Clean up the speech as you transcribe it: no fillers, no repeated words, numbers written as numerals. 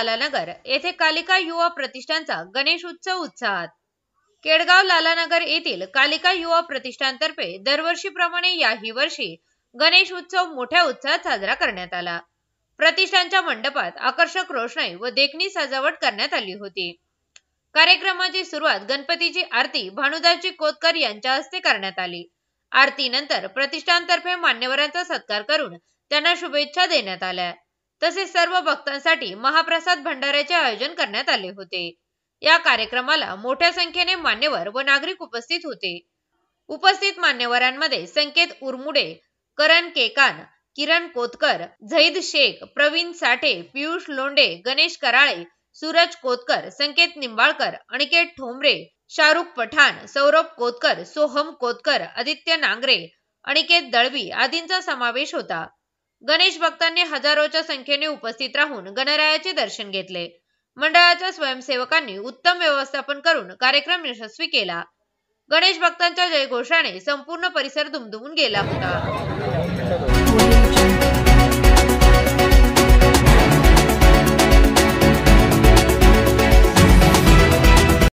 लालानगर येथे कालिका युवा प्रतिष्ठानचा गणेश उत्सव उत्साहात। केडगाव लालानगर येथील कालिका युवा प्रतिष्ठानतर्फे दरवर्षीप्रमाणे याही वर्षी गणेश उत्सव मोठ्या उत्साहात साजरा करण्यात आला। प्रतिष्ठानच्या मंडपात आकर्षक रोषणाई व देखणी सजावट करण्यात आली होती। कार्यक्रमाची सुरुवात गणपतीची आरती भानुदासजी कोतकर यांच्या हस्ते करण्यात आली। आरतीनंतर प्रतिष्ठानतर्फे मान्यवरांचा सत्कार करून त्यांना शुभेच्छा देण्यात आल्या। तसेच सर्व भक्तांसाठी महाप्रसाद भंडाऱ्याचे आयोजन करण्यात आले होते। या कार्यक्रमाला मोठ्या संख्येने मान्यवर व नागरिक उपस्थित होते। उपस्थित मान्यवरांमध्ये संकेत उरमुडे, करण केकान, किरण कोतकर, झैद शेख, प्रवीण साठे, पियुष लोंढे, गणेश कराळे, सूरज कोतकर, संकेत निंबाळकर, अनिकेत ठोंबरे, शाहरुख पठाण, सौरभ कोतकर, सोहम कोतकर, आदित्य नांगरे, अनिकेत दळवी आदींचा समावेश होता। गणेश भक्तांनी हजारोच्या संख्येने उपस्थित राहून गणरायाचे दर्शन घेतले। मंडळाच्या स्वयंसेवकांनी उत्तम व्यवस्थापन करून कार्यक्रम यशस्वी केला। गणेश भक्तांच्या जयघोषाने संपूर्ण परिसर दुमदुमून गेला होता।